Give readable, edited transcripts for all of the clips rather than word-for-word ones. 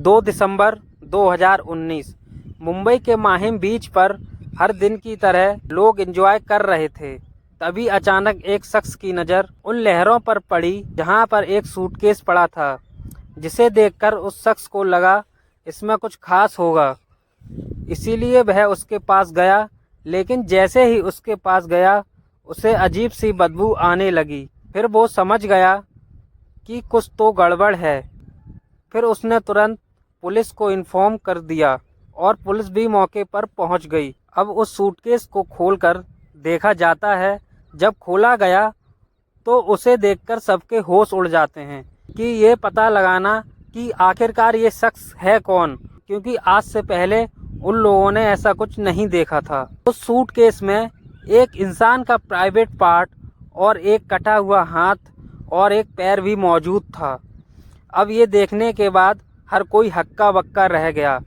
2 दिसंबर 2019 मुंबई के माहिम बीच पर हर दिन की तरह लोग एंजॉय कर रहे थे। तभी अचानक एक शख्स की नज़र उन लहरों पर पड़ी जहां पर एक सूटकेस पड़ा था, जिसे देखकर उस शख्स को लगा इसमें कुछ खास होगा। इसीलिए वह उसके पास गया, लेकिन जैसे ही उसके पास गया उसे अजीब सी बदबू आने लगी। फिर वो समझ गया कि कुछ तो गड़बड़ है। फिर उसने तुरंत पुलिस को इन्फॉर्म कर दिया और पुलिस भी मौके पर पहुंच गई। अब उस सूटकेस को खोलकर देखा जाता है। जब खोला गया तो उसे देखकर सबके होश उड़ जाते हैं कि ये पता लगाना कि आखिरकार ये शख्स है कौन, क्योंकि आज से पहले उन लोगों ने ऐसा कुछ नहीं देखा था। उस सूटकेस में एक इंसान का प्राइवेट पार्ट और एक कटा हुआ हाथ और एक पैर भी मौजूद था। अब ये देखने के बाद हर कोई हक्का बक्का रह गया।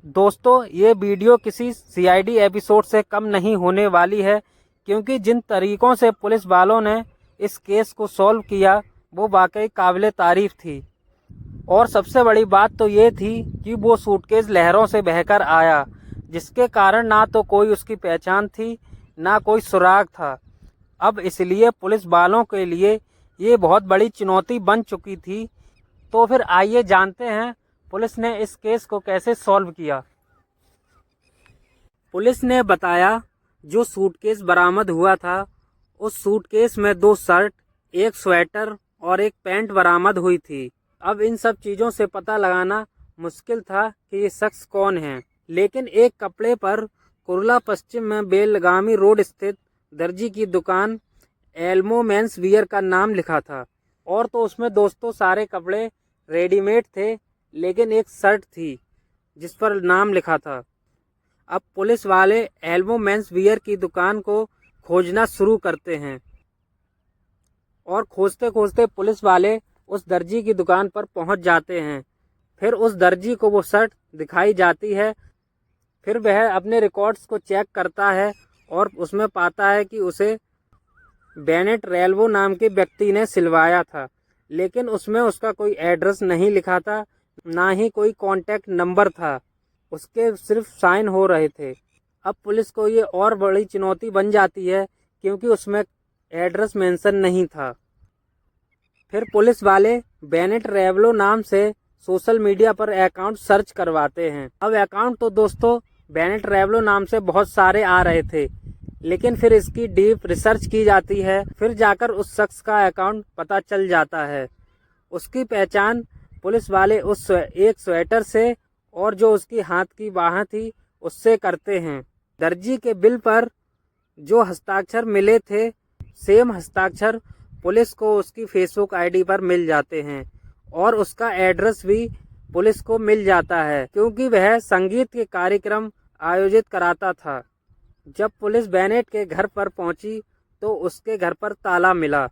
दोस्तों, ये वीडियो किसी सीआईडी एपिसोड से कम नहीं होने वाली है, क्योंकि जिन तरीकों से पुलिस वालों ने इस केस को सॉल्व किया वो वाकई काबिले तारीफ थी। और सबसे बड़ी बात तो ये थी कि वो सूटकेस लहरों से बहकर आया, जिसके कारण ना तो कोई उसकी पहचान थी, ना कोई सुराग था। अब इसलिए पुलिस वालों के लिए ये बहुत बड़ी चुनौती बन चुकी थी। तो फिर आइए जानते हैं पुलिस ने इस केस को कैसे सॉल्व किया। पुलिस ने बताया, जो सूटकेस बरामद हुआ था उस सूटकेस में 2 शर्ट, एक स्वेटर और एक पैंट बरामद हुई थी। अब इन सब चीज़ों से पता लगाना मुश्किल था कि ये शख्स कौन है, लेकिन एक कपड़े पर कुर्ला पश्चिम में बेलगामी रोड स्थित दर्जी की दुकान एल्मो मेंस वियर का नाम लिखा था। और तो उसमें दोस्तों सारे कपड़े रेडीमेड थे, लेकिन एक शर्ट थी जिस पर नाम लिखा था। अब पुलिस वाले एल्मो मेंस वियर की दुकान को खोजना शुरू करते हैं और खोजते खोजते पुलिस वाले उस दर्जी की दुकान पर पहुंच जाते हैं। फिर उस दर्जी को वो शर्ट दिखाई जाती है। फिर वह अपने रिकॉर्ड्स को चेक करता है और उसमें पाता है कि उसे बेनेट रेल्वो नाम के व्यक्ति ने सिलवाया था, लेकिन उसमें उसका कोई एड्रेस नहीं लिखा था, ना ही कोई कॉन्टैक्ट नंबर था। उसके सिर्फ साइन हो रहे थे। अब पुलिस को ये और बड़ी चुनौती बन जाती है, क्योंकि उसमें एड्रेस मेंशन नहीं था। फिर पुलिस वाले बेनेट रेवलो नाम से सोशल मीडिया पर अकाउंट सर्च करवाते हैं। अब अकाउंट तो दोस्तों बेनेट रेवलो नाम से बहुत सारे आ रहे थे, लेकिन फिर इसकी डीप रिसर्च की जाती है। फिर जाकर उस शख्स का अकाउंट पता चल जाता है। उसकी पहचान पुलिस वाले उस एक स्वेटर से और जो उसकी हाथ की बाह थी उससे करते हैं। दर्जी के बिल पर जो हस्ताक्षर मिले थे, सेम हस्ताक्षर पुलिस को उसकी फेसबुक आईडी पर मिल जाते हैं और उसका एड्रेस भी पुलिस को मिल जाता है, क्योंकि वह संगीत के कार्यक्रम आयोजित कराता था। जब पुलिस बेनेट के घर पर पहुंची तो उसके घर पर ताला मिला।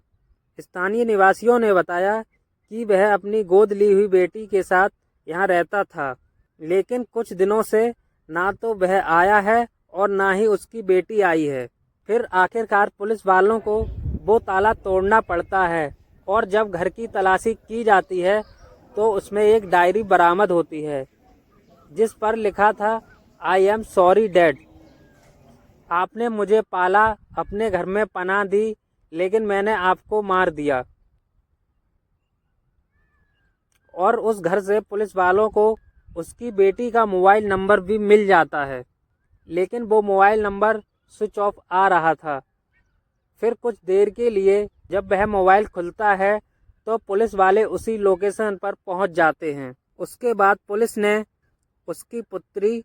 स्थानीय निवासियों ने बताया कि वह अपनी गोद ली हुई बेटी के साथ यहाँ रहता था, लेकिन कुछ दिनों से ना तो वह आया है और ना ही उसकी बेटी आई है। फिर आखिरकार पुलिस वालों को वो ताला तोड़ना पड़ता है और जब घर की तलाशी की जाती है तो उसमें एक डायरी बरामद होती है, जिस पर लिखा था, आई एम सॉरी डैड, आपने मुझे पाला, अपने घर में पनाह दी, लेकिन मैंने आपको मार दिया। और उस घर से पुलिस वालों को उसकी बेटी का मोबाइल नंबर भी मिल जाता है, लेकिन वो मोबाइल नंबर स्विच ऑफ आ रहा था। फिर कुछ देर के लिए जब वह मोबाइल खुलता है तो पुलिस वाले उसी लोकेशन पर पहुंच जाते हैं। उसके बाद पुलिस ने उसकी पुत्री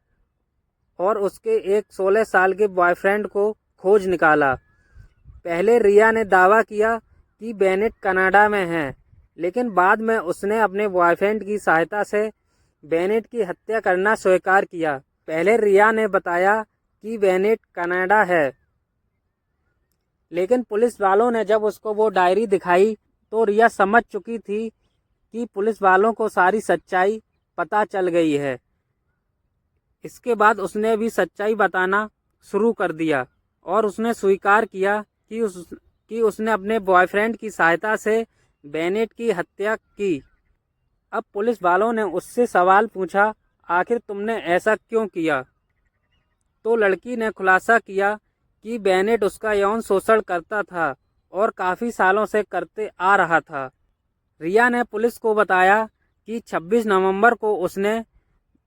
और उसके एक 16 साल के बॉयफ्रेंड को खोज निकाला। पहले रिया ने दावा किया कि बेनेट कनाडा में है, लेकिन बाद में उसने अपने बॉयफ्रेंड की सहायता से बेनेट की हत्या करना स्वीकार किया। पहले रिया ने बताया कि बेनेट कनाडा है, लेकिन पुलिस वालों ने जब उसको वो डायरी दिखाई तो रिया समझ चुकी थी कि पुलिस वालों को सारी सच्चाई पता चल गई है। इसके बाद उसने भी सच्चाई बताना शुरू कर दिया और उसने स्वीकार किया कि उसने अपने बॉयफ्रेंड की सहायता से बेनेट की हत्या की। अब पुलिस वालों ने उससे सवाल पूछा, आखिर तुमने ऐसा क्यों किया? तो लड़की ने खुलासा किया कि बेनेट उसका यौन शोषण करता था और काफ़ी सालों से करते आ रहा था। रिया ने पुलिस को बताया कि 26 नवंबर को उसने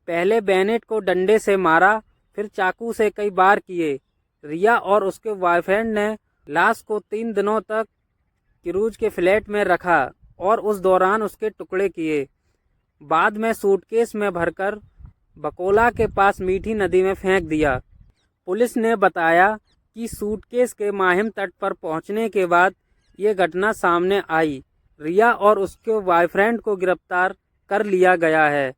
पहले बेनेट को डंडे से मारा, फिर चाकू से कई बार किए। रिया और उसके बॉयफ्रेंड ने लाश को 3 दिनों तक क्रूज के फ्लैट में रखा और उस दौरान उसके टुकड़े किए। बाद में सूटकेस में भरकर बकोला के पास मीठी नदी में फेंक दिया। पुलिस ने बताया कि सूटकेस के माहिम तट पर पहुंचने के बाद ये घटना सामने आई। रिया और उसके बॉयफ्रेंड को गिरफ्तार कर लिया गया है।